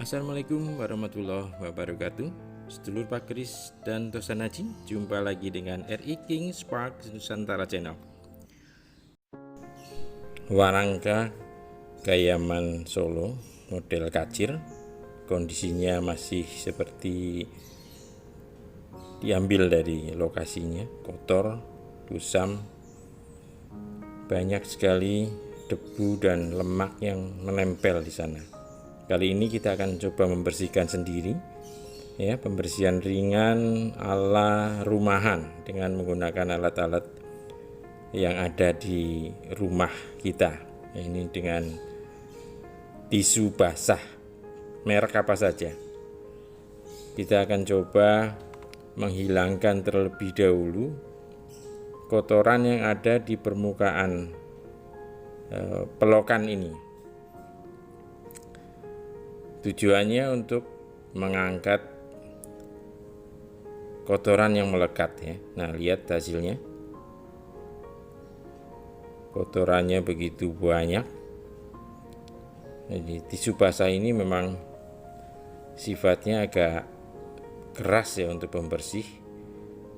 Assalamualaikum warahmatullahi wabarakatuh. Sedulur Pak Kris dan Tosan Haji, jumpa lagi dengan RI King Spark Nusantara Channel. Warangka Kayaman Solo model kacir, kondisinya masih seperti diambil dari lokasinya, kotor, kusam, banyak sekali debu dan lemak yang menempel di sana. Kali ini kita akan coba membersihkan sendiri, ya, pembersihan ringan ala rumahan dengan menggunakan alat-alat yang ada di rumah kita. Ini dengan tisu basah, merek apa saja. Kita akan coba menghilangkan terlebih dahulu kotoran yang ada di permukaan pelokan ini. Tujuannya untuk mengangkat kotoran yang melekat, ya. Nah, lihat hasilnya. Kotorannya begitu banyak. Jadi tisu basah ini memang sifatnya agak keras, ya, untuk pembersih.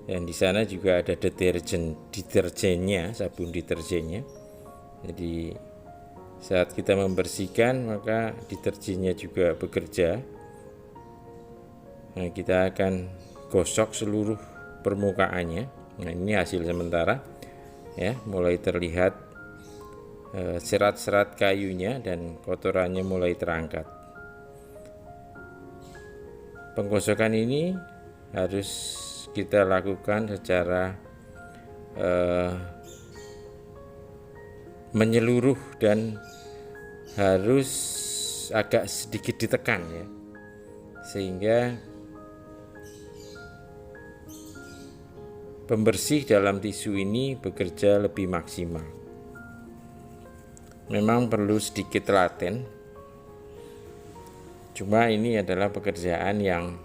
Dan di sana juga ada deterjennya, sabun deterjennya. Jadi saat kita membersihkan, maka deterjennya juga bekerja. Nah, kita akan gosok seluruh permukaannya. Nah, ini hasil sementara, ya, mulai terlihat serat-serat kayunya dan kotorannya mulai terangkat. Penggosokan ini harus kita lakukan secara menyeluruh dan harus agak sedikit ditekan, ya, sehingga pembersih dalam tisu ini bekerja lebih maksimal. Memang perlu sedikit telaten, cuma ini adalah pekerjaan yang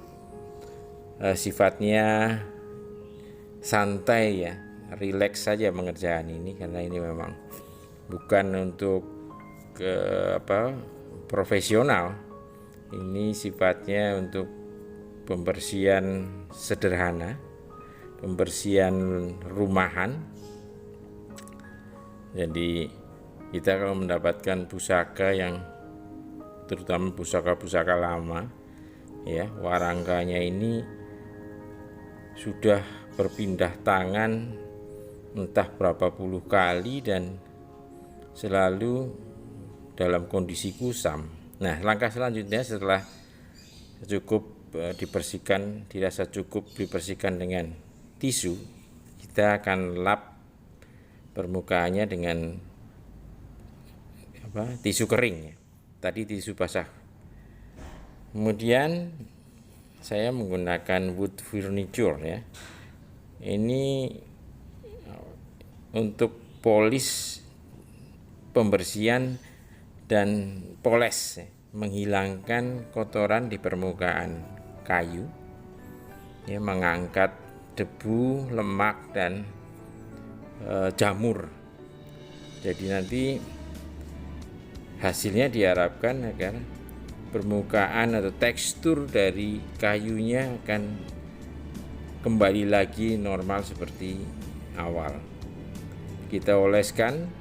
sifatnya santai, ya, rileks saja mengerjakan ini, karena ini memang bukan untuk profesional. Ini sifatnya untuk pembersihan sederhana, pembersihan rumahan. Jadi kita kalau mendapatkan pusaka yang terutama pusaka-pusaka lama, ya, warangkanya ini sudah berpindah tangan entah berapa puluh kali dan selalu dalam kondisi kusam. Nah, langkah selanjutnya setelah cukup dibersihkan, dirasa cukup dibersihkan dengan tisu, kita akan lap permukaannya dengan tisu kering, ya. Tadi tisu basah. Kemudian saya menggunakan wood furniture, ya. Ini untuk polis, pembersihan dan poles, ya, menghilangkan kotoran di permukaan kayu, ya, mengangkat debu, lemak dan jamur. Jadi nanti hasilnya diharapkan agar permukaan atau tekstur dari kayunya akan kembali lagi normal seperti awal. Kita oleskan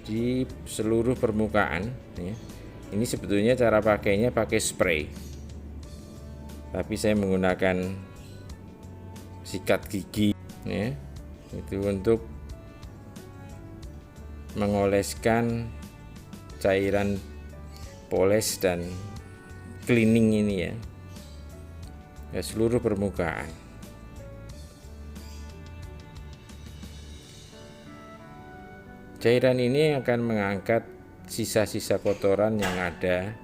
di seluruh permukaan, ya. Ini sebetulnya cara pakainya pakai spray, tapi saya menggunakan sikat gigi, ya, itu untuk mengoleskan cairan poles dan cleaning ini, ya, seluruh permukaan. Cairan ini akan mengangkat sisa-sisa kotoran yang ada.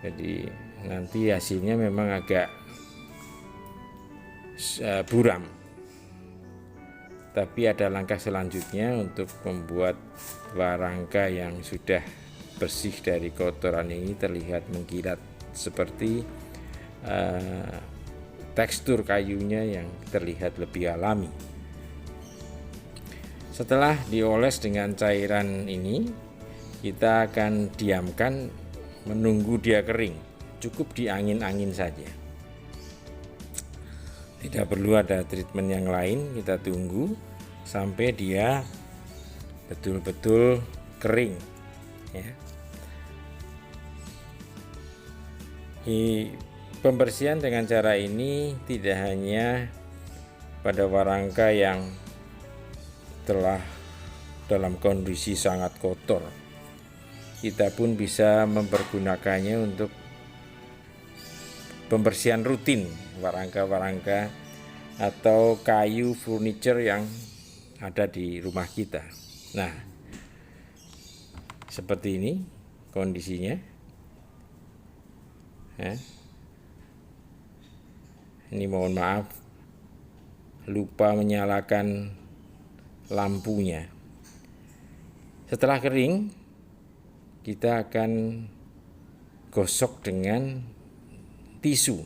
Jadi nanti hasilnya memang agak buram. Tapi ada langkah selanjutnya untuk membuat warangka yang sudah bersih dari kotoran ini terlihat mengkilat seperti tekstur kayunya yang terlihat lebih alami. Setelah dioles dengan cairan ini, kita akan diamkan menunggu dia kering, cukup diangin-angin saja. Tidak perlu ada treatment yang lain, kita tunggu sampai dia betul-betul kering ya. Pembersihan dengan cara ini tidak hanya pada warangka yang telah dalam kondisi sangat kotor, kita pun bisa mempergunakannya untuk pembersihan rutin warangka-warangka atau kayu furniture yang ada di rumah kita. Nah, seperti ini kondisinya. Ini mohon maaf, lupa menyalakan lampunya. Setelah kering, kita akan gosok dengan tisu.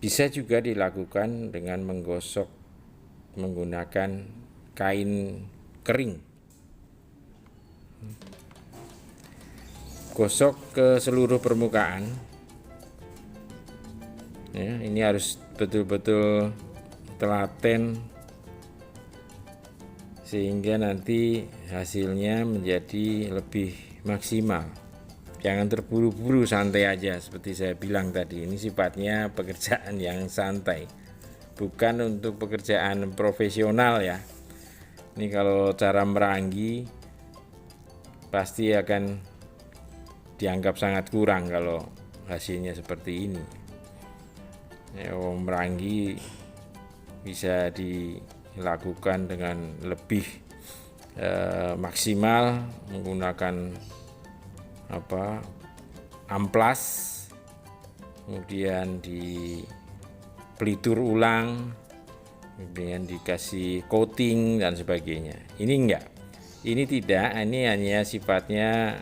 Bisa juga dilakukan dengan menggosok menggunakan kain kering. Gosok ke seluruh permukaan ya, ini harus betul-betul telaten sehingga nanti hasilnya menjadi lebih maksimal. Jangan terburu-buru, santai aja seperti saya bilang tadi. Ini sifatnya pekerjaan yang santai, bukan untuk pekerjaan profesional ya. Ini kalau cara meranggi pasti akan dianggap sangat kurang kalau hasilnya seperti ini. Meranggi bisa dilakukan dengan lebih maksimal menggunakan amplas, kemudian dipelitur ulang, kemudian dikasih coating dan sebagainya. Ini enggak, ini tidak, ini hanya sifatnya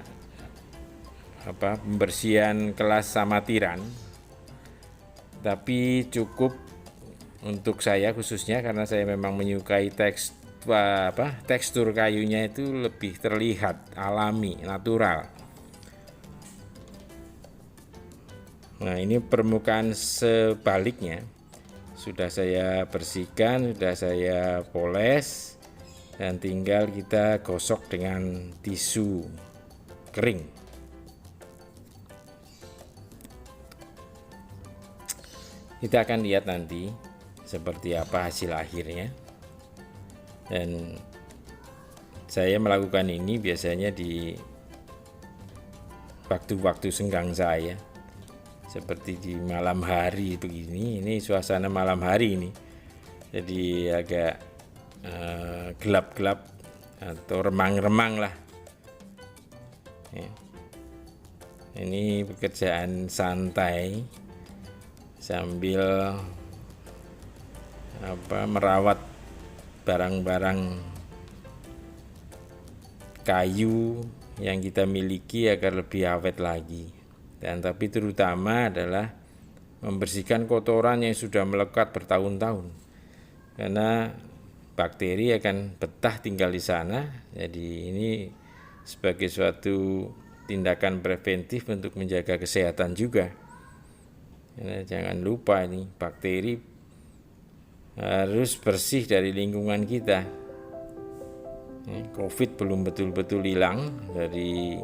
pembersihan kelas amatiran, tapi cukup untuk saya khususnya karena saya memang menyukai tekstur kayunya itu lebih terlihat alami, natural. Nah, ini permukaan sebaliknya sudah saya bersihkan, sudah saya poles, dan tinggal kita gosok dengan tisu kering. Kita akan lihat nanti seperti apa hasil akhirnya. Dan saya melakukan ini biasanya di waktu-waktu senggang saya, seperti di malam hari begini. Ini suasana malam hari ini, jadi agak gelap-gelap atau remang-remang lah ya. Ini pekerjaan santai sambil merawat barang-barang kayu yang kita miliki agar lebih awet lagi. Dan tapi terutama adalah membersihkan kotoran yang sudah melekat bertahun-tahun, karena bakteri akan betah tinggal di sana. Jadi ini sebagai suatu tindakan preventif untuk menjaga kesehatan juga. Jangan lupa ini bakteri harus bersih dari lingkungan kita. Covid belum betul-betul hilang dari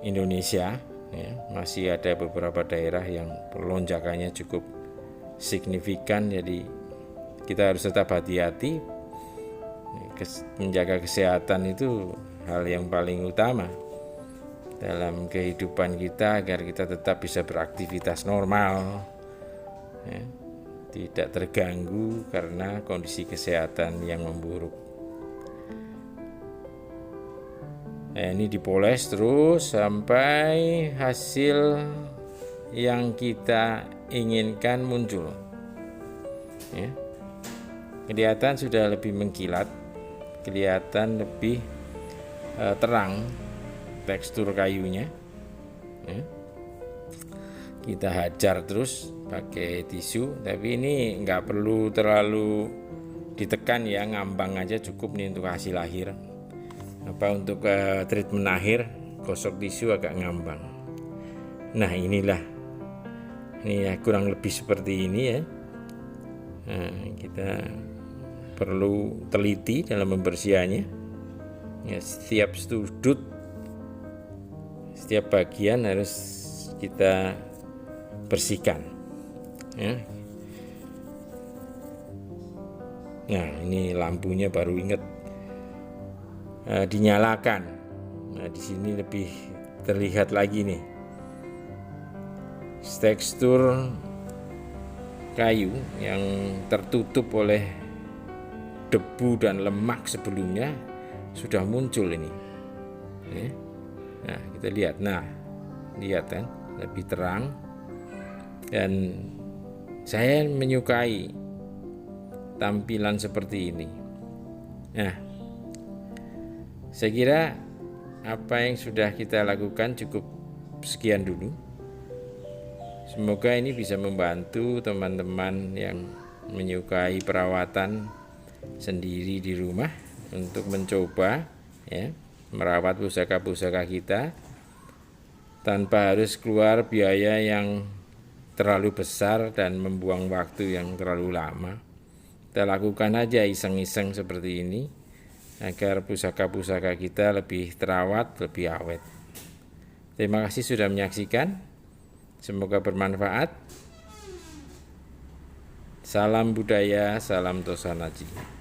Indonesia ya. Masih ada beberapa daerah yang lonjakannya cukup signifikan, jadi kita harus tetap hati-hati. Menjaga kesehatan itu hal yang paling utama dalam kehidupan kita agar kita tetap bisa beraktivitas normal ya, tidak terganggu karena kondisi kesehatan yang memburuk. Nah, ini dipoles terus sampai hasil yang kita inginkan muncul ya. Kelihatan sudah lebih mengkilat, kelihatan lebih terang tekstur kayunya ya. Kita hajar terus pakai tisu, tapi ini nggak perlu terlalu ditekan ya, ngambang aja cukup nih untuk hasil akhir. untuk treatment akhir, gosok tisu agak ngambang. Nah inilah, ini ya kurang lebih seperti ini ya. Nah, kita perlu teliti dalam membersihannya ya, setiap sudut, setiap bagian harus kita bersihkan ya. Nah ini lampunya baru ingat dinyalakan. Nah di sini lebih terlihat lagi nih tekstur kayu yang tertutup oleh debu dan lemak sebelumnya sudah muncul ini. Nah kita lihat, lihat kan lebih terang, dan saya menyukai tampilan seperti ini. Nah saya kira apa yang sudah kita lakukan cukup sekian dulu. Semoga ini bisa membantu teman-teman yang menyukai perawatan sendiri di rumah untuk mencoba ya, merawat pusaka-pusaka kita tanpa harus keluar biaya yang terlalu besar dan membuang waktu yang terlalu lama. Kita lakukan aja iseng-iseng seperti ini agar pusaka-pusaka kita lebih terawat, lebih awet. Terima kasih sudah menyaksikan. Semoga bermanfaat. Salam budaya, salam Tosanaji.